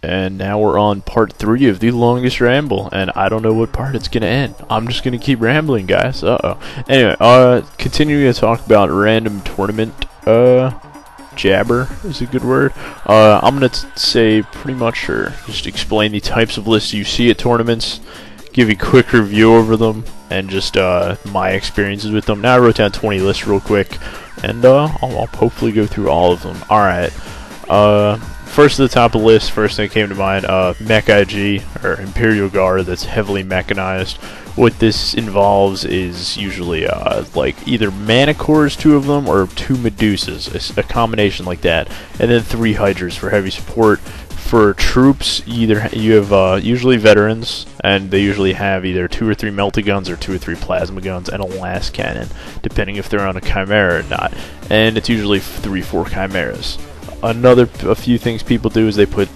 And now we're on part 3 of the longest ramble, and I don't know what part it's gonna end. I'm just gonna keep rambling, guys. Anyway, continuing to talk about random tournament, jabber is a good word. I'm gonna say pretty much, or just explain the types of lists you see at tournaments, give you a quick review over them, and just, my experiences with them. Now I wrote down 20 lists real quick, and, I'll hopefully go through all of them. Alright, first at the top of the list, first thing that came to mind, Mech IG, or Imperial Guard, that's heavily mechanized. What this involves is usually, like, either Manticores, 2 of them, or 2 Medusas, a combination like that, and then 3 Hydras for heavy support. For troops, you have, usually veterans, and they usually have either 2 or 3 melta guns, or 2 or 3 plasma guns, and a last cannon, depending if they're on a Chimera or not, and it's usually 3-4 Chimeras. A few things people do is they put,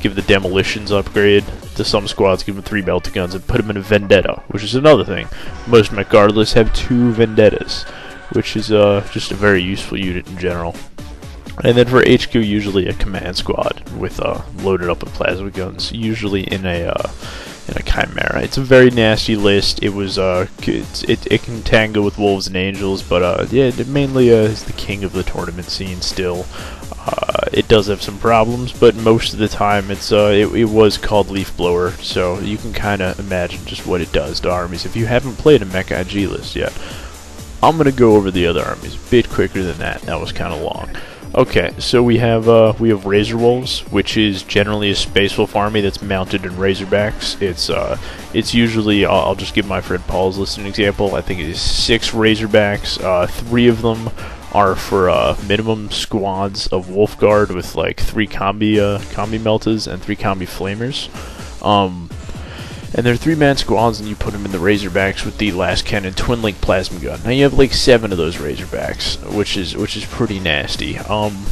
give the demolitions upgrade to some squads, give them 3 melta guns, and put them in a Vendetta, which is another thing. Most regardless have 2 Vendettas, which is, just a very useful unit in general. And then for HQ, usually a command squad with, loaded up with plasma guns, usually in a Chimera. It's a very nasty list. It was, it can tango with Wolves and Angels, but, yeah, it mainly, is the king of the tournament scene still. It does have some problems, but most of the time it was called Leaf Blower, so you can kind of imagine just what it does to armies. If you haven't played a Mech IG list yet, I'm going to go over the other armies a bit quicker than that. That was kind of long. Okay, so we have Razor Wolves, which is generally a Space Wolf army that's mounted in Razorbacks. It's usually, I'll just give my friend Paul's list an example. I think it is 6 Razorbacks. 3 of them are for minimum squads of Wolf Guard with like 3 combi meltas and 3 combi flamers. And they're 3-man squads, and you put them in the Razorbacks with the last cannon twin link plasma gun. Now you have like 7 of those Razorbacks, which is pretty nasty. And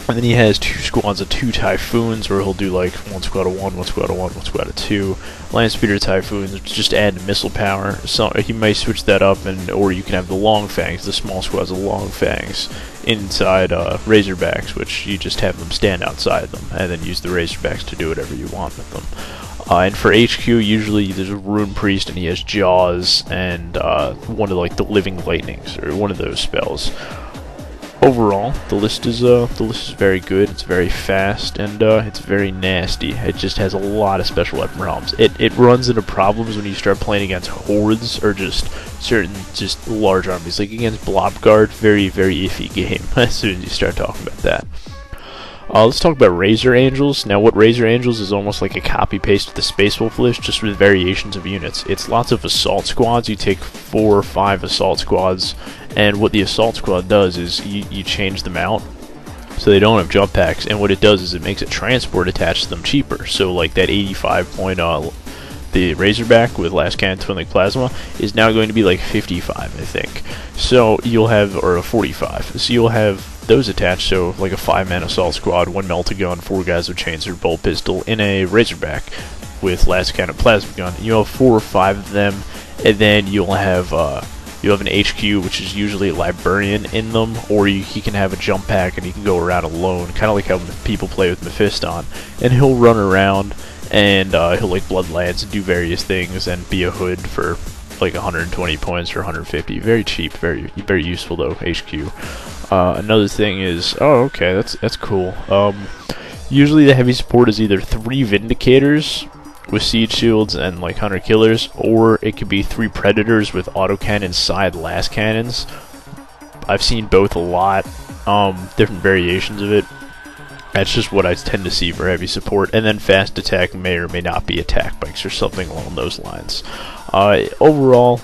then he has 2 squads of 2 Typhoons, where he'll do like 1 squad of 1, 1 squad of 1, 1 squad of 2. Landspeeder Typhoons, just add missile power. So he may switch that up, or you can have the Long Fangs, the small squads of Long Fangs, inside Razorbacks, which you just have them stand outside them, and then use the Razorbacks to do whatever you want with them. And for HQ, usually there's a Rune Priest, and he has Jaws, and one of like the Living Lightnings, or one of those spells. Overall, the list is very good. It's very fast, and it's very nasty. It just has a lot of special weapon problems. It runs into problems when you start playing against hordes or just large armies, like against Blob Guard. Very iffy game as soon as you start talking about that. Let's talk about Razor Angels. Now, what Razor Angels is almost like a copy-paste of the Space Wolf list, just with variations of units. It's lots of assault squads. You take 4 or 5 assault squads, and what the assault squad does is you change them out so they don't have jump packs, and what it does is it makes a transport attached to them cheaper. So, like that 85 point, the Razorback with last cannon twin link plasma is now going to be like 55, I think. So you'll have, or a 45. So you'll have those attached, so like a 5-man assault squad, 1 melta gun, 4 guys with chainsaw bolt pistol in a Razorback with last cannon plasma gun. You'll have 4 or 5 of them, and then you'll have an HQ, which is usually a Librarian in them, or he can have a jump pack and he can go around alone, kind of like how people play with Mephiston, and he'll run around and he'll like blood lance and do various things and be a hood for like 120 points or 150. Very cheap, very useful though. HQ. Another thing is, oh, okay, that's cool. Usually the heavy support is either 3 Vindicators with siege shields and like hunter killers, or it could be 3 Predators with autocannon side last cannons. I've seen both a lot, different variations of it. That's just what I tend to see for heavy support, and then fast attack may or may not be attack bikes or something along those lines. Overall,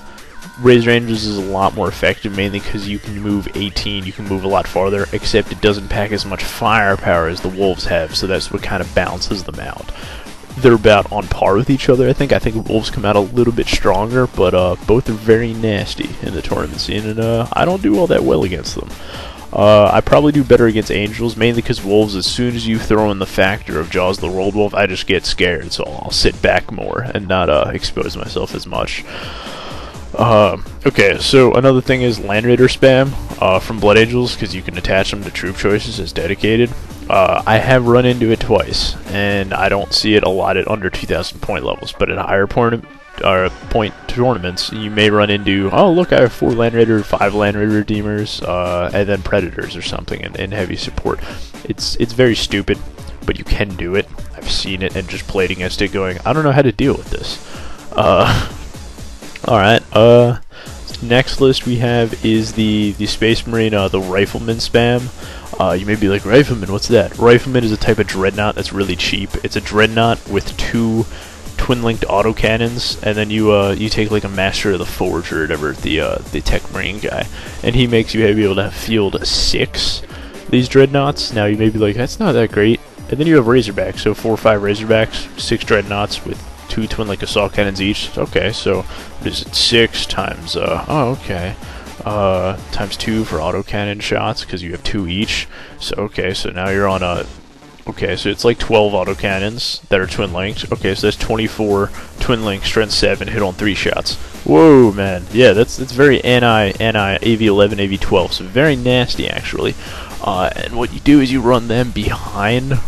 Razor Angels is a lot more effective, mainly because you can move 18, you can move a lot farther, except it doesn't pack as much firepower as the Wolves have, so that's what kind of balances them out. They're about on par with each other, I think. I think Wolves come out a little bit stronger, but both are very nasty in the tournament scene, and I don't do all that well against them. I probably do better against Angels, mainly because Wolves, as soon as you throw in the factor of Jaws the World Wolf, I just get scared, so I'll sit back more and not expose myself as much. Okay, so another thing is Land Raider spam from Blood Angels, because you can attach them to troop choices as dedicated. I have run into it twice, and I don't see it a lot at under 2,000 point levels, but at higher point tournaments, you may run into, oh look, I have 4 Land Raider, 5 Land Raider Redeemers, and then Predators or something in heavy support. It's very stupid, but you can do it. I've seen it and just played against it going, I don't know how to deal with this. Alright, next list we have is the Space Marine, the Rifleman spam. You may be like, Rifleman, what's that? Rifleman is a type of dreadnought that's really cheap. It's a dreadnought with 2 twin-linked autocannons, and then you take like a Master of the Forge or whatever, the Tech Marine guy, and he makes you be able to field 6 these dreadnoughts. Now you may be like, that's not that great. And then you have Razorbacks, so 4 or 5 Razorbacks, 6 dreadnoughts with 2 twin-linked assault cannons each. Okay, so what is it? 6 times times 2 for autocannon shots, because you have 2 each. So okay, so now you're on a, okay, so it's like 12 autocannons that are twin-linked. Okay, so that's 24 twin-linked, strength 7, hit on 3 shots. Whoa, man. Yeah, that's very AV11, AV12, so very nasty, actually. And what you do is you run them behind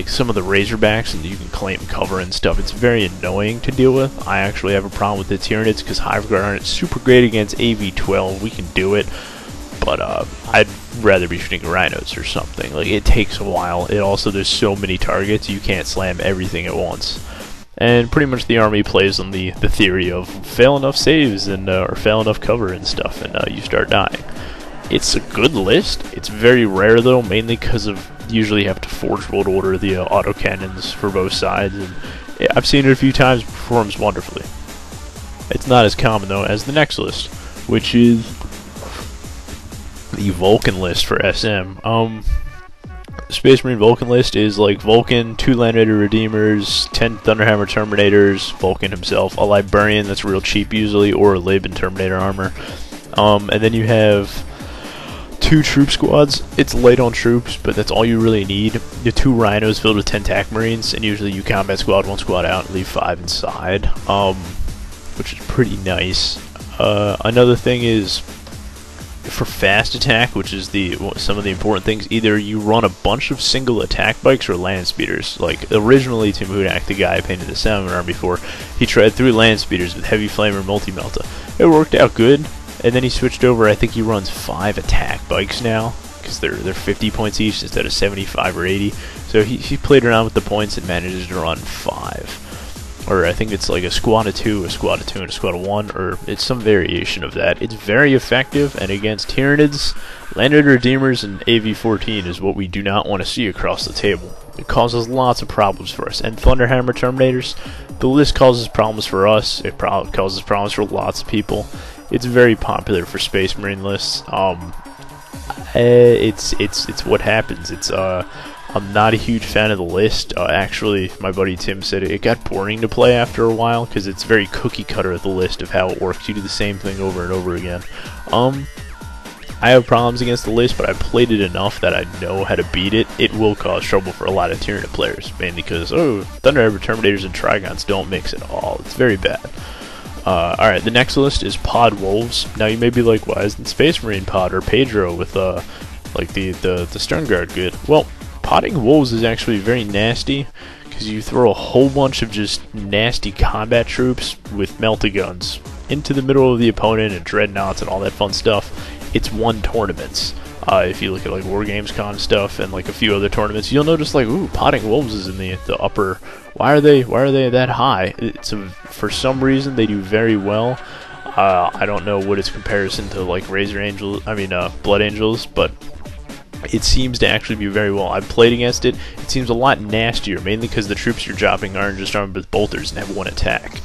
some of the Razorbacks, and you can claim cover and stuff. It's very annoying to deal with. I actually have a problem with the Tyranids because Hive Guard aren't super great against AV12. We can do it, but I'd rather be shooting Rhinos or something. Like, it takes a while. It also, there's so many targets, you can't slam everything at once. And pretty much the army plays on the theory of fail enough saves and or fail enough cover and stuff, and you start dying. It's a good list. It's very rare though, mainly because of usually have to Forge World order the autocannons for both sides, and I've seen it a few times. It performs wonderfully. It's not as common though as the next list, which is the Vulcan list for SM. Space Marine Vulcan list is like Vulcan, 2 Land Raider Redeemers, 10 Thunderhammer Terminators, Vulcan himself, a Librarian that's real cheap usually, or a Lib and Terminator armor. And then you have 2 troop squads. It's light on troops, but that's all you really need. The 2 Rhinos filled with 10 TAC Marines, and usually you combat squad 1 squad out and leave 5 inside, which is pretty nice. Another thing is, for fast attack, which is some of the important things, either you run a bunch of single attack bikes or land speeders. Like, originally Tim Hudak, the guy I painted the Salmon Arm before, he tried 3 land speeders with heavy flamer multi-melta. It worked out good. And then he switched over. I think he runs 5 attack bikes now, because they're 50 points each instead of 75 or 80. So he played around with the points and manages to run 5. Or I think it's like a squad of 2, a squad of 2, and a squad of 1, or it's some variation of that. It's very effective, and against Tyranids, Land Raider Redeemers, and AV14 is what we do not want to see across the table. It causes lots of problems for us. And Thunderhammer Terminators, the list causes problems for us. It causes problems for lots of people. It's very popular for Space Marine lists. It's what happens. I'm not a huge fan of the list. Actually, my buddy Tim said it got boring to play after a while because it's very cookie cutter of the list of how it works. You do the same thing over and over again. I have problems against the list, but I've played it enough that I know how to beat it. It will cause trouble for a lot of Tyranid players, mainly because Thunderhammer Terminators and Trigons don't mix at all. It's very bad. Alright, the next list is Pod Wolves. Now you may be like, why isn't Space Marine Pod or Pedro with like the Stern Guard good? Well, potting Wolves is actually very nasty because you throw a whole bunch of just nasty combat troops with melta guns into the middle of the opponent and dreadnoughts and all that fun stuff. It's won tournaments. If you look at like War Games Con stuff and like a few other tournaments, you'll notice like, ooh, potting wolves is in the upper. Why are they that high? For some reason they do very well. I don't know what its comparison to like Blood Angels, but it seems to actually be very well. I've played against it. It seems a lot nastier, mainly because the troops you're dropping aren't just armed with bolters and have 1 attack.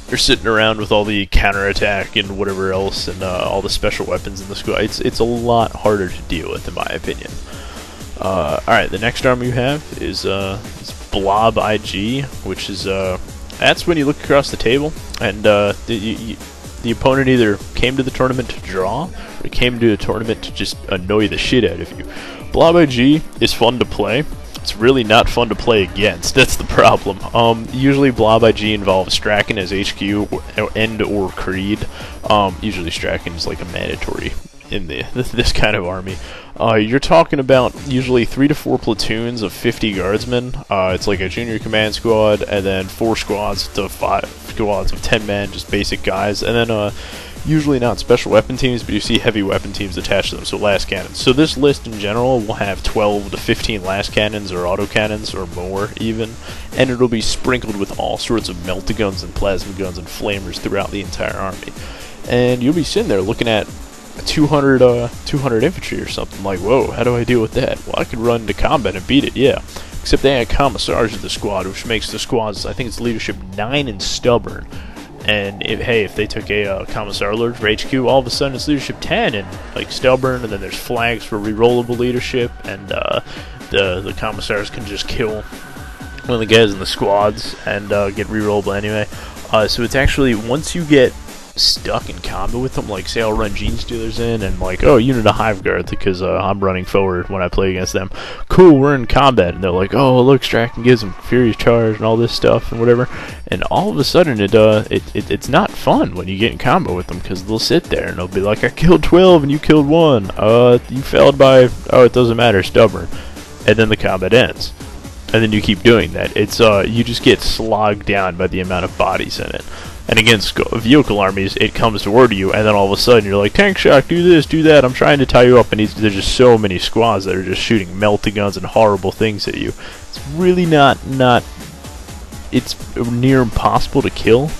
You're sitting around with all the counterattack and whatever else, and all the special weapons in the squad. It's a lot harder to deal with, in my opinion. Alright, the next arm you have is Blob IG, which is that's when you look across the table, and the opponent either came to the tournament to draw, or came to a tournament to just annoy the shit out of you. Blob IG is fun to play. It's really not fun to play against. That's the problem. Usually Blob IG involves Strachan as HQ and or Creed. Usually Strachan is like a mandatory in this kind of army. You're talking about usually 3 to 4 platoons of 50 guardsmen. It's like a junior command squad, and then 4 squads to 5 squads of 10 men, just basic guys, and then usually not special weapon teams, but you see heavy weapon teams attached to them, so last cannons. So this list in general will have 12 to 15 last cannons or autocannons or more even, and it'll be sprinkled with all sorts of melta-guns and plasma guns and flamers throughout the entire army. And you'll be sitting there looking at 200 infantry or something, like, whoa, how do I deal with that? Well, I could run into combat and beat it, yeah. Except they had commissars in the squad, which makes the squads, I think it's leadership 9 and stubborn. And if they took a commissar lord for HQ, all of a sudden it's leadership 10 and like stubborn, and then there's flags for rerollable leadership, and the commissars can just kill one of the guys in the squads and get rerollable anyway. So it's actually, once you get stuck in combat with them, like say I'll run Gene Stealers in and like, oh, unit of Hive Guard because I'm running forward when I play against them. Cool, we're in combat, and they're like, oh, look, Strachan gives them Furious Charge and all this stuff and whatever, and all of a sudden it's not fun when you get in combat with them, because they'll sit there and they'll be like, I killed 12 and you killed 1. You failed by, oh, it doesn't matter, stubborn, and then the combat ends. And then you keep doing that. It's you just get slogged down by the amount of bodies in it. And against vehicle armies, it comes toward you, and then all of a sudden you're like, tank shock, do this, do that, I'm trying to tie you up, and there's just so many squads that are just shooting melta-guns and horrible things at you. It's really it's near impossible to kill,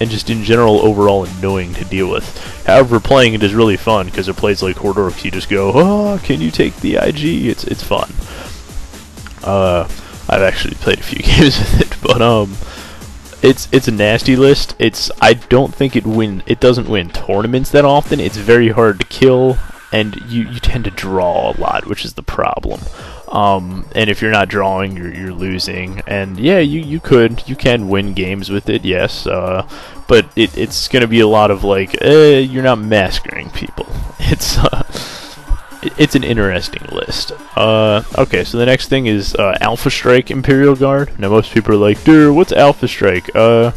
and just in general overall annoying to deal with. However, playing it is really fun, because it plays like Horde Orcs. You just go, oh, can you take the IG? It's fun. I've actually played a few games with it, but it's a nasty list. I don't think it doesn't win tournaments that often. It's very hard to kill, and you tend to draw a lot, which is the problem. And if you're not drawing, you're losing. And yeah, you can win games with it, yes. But it's gonna be a lot of like, you're not massacring people. It's an interesting list. Okay, so the next thing is Alpha Strike Imperial Guard. Now most people are like, dude, what's Alpha Strike? I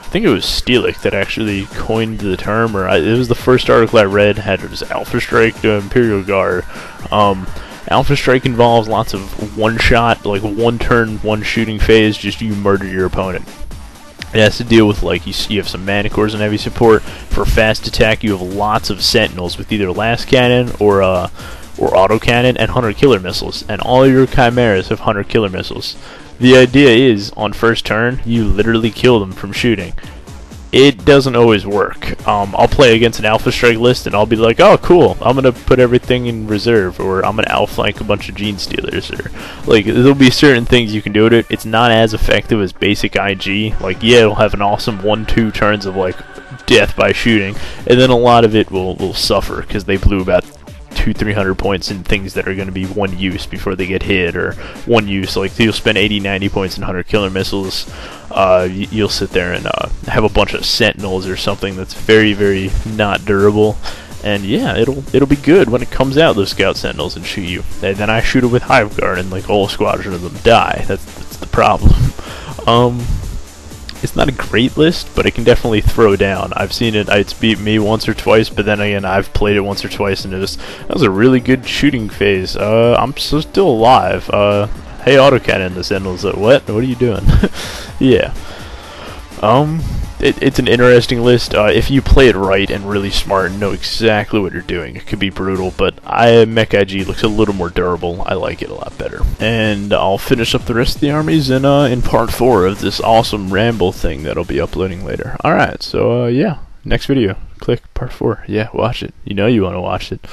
think it was Steelic that actually coined the term, or it was the first article I read had it was Alpha Strike Imperial Guard. Alpha Strike involves lots of one-shot, like one-turn, one-shooting phase, just you murder your opponent. It has to deal with, like, you have some Manicores and heavy support. For fast attack, you have lots of Sentinels with either last cannon or autocannon and 100 killer missiles. And all your Chimeras have 100 killer missiles. The idea is, on first turn, you literally kill them from shooting. It doesn't always work. I'll play against an Alpha Strike list and I'll be like, oh cool, I'm gonna put everything in reserve, or I'm gonna outflank a bunch of Gene Stealers, or like there'll be certain things you can do with it. It's not as effective as basic IG. Like, yeah, it'll have an awesome 1-2 turns of like death by shooting, and then a lot of it will suffer because they blew about 200-300 points in things that are going to be one use before they get hit, or one use, like you'll spend 80-90 points in 100 killer missiles. You'll sit there and have a bunch of Sentinels or something that's very, very not durable, and yeah, it'll be good when it comes out, those Scout Sentinels, and shoot you. And then I shoot it with Hive Guard and like a whole squadron of them die. That's the problem. It's not a great list, but it can definitely throw down. I've seen it. It's beat me once or twice, but then again, I've played it once or twice, and that was a really good shooting phase. I'm still alive. Hey, autocannon, the Sentinels. What are you doing? Yeah. It's an interesting list. If you play it right and really smart and know exactly what you're doing, it could be brutal, but Mech IG looks a little more durable. I like it a lot better. And I'll finish up the rest of the armies in part 4 of this awesome Ramble thing that I'll be uploading later. Alright, so yeah, next video. Click part 4. Yeah, watch it. You know you want to watch it.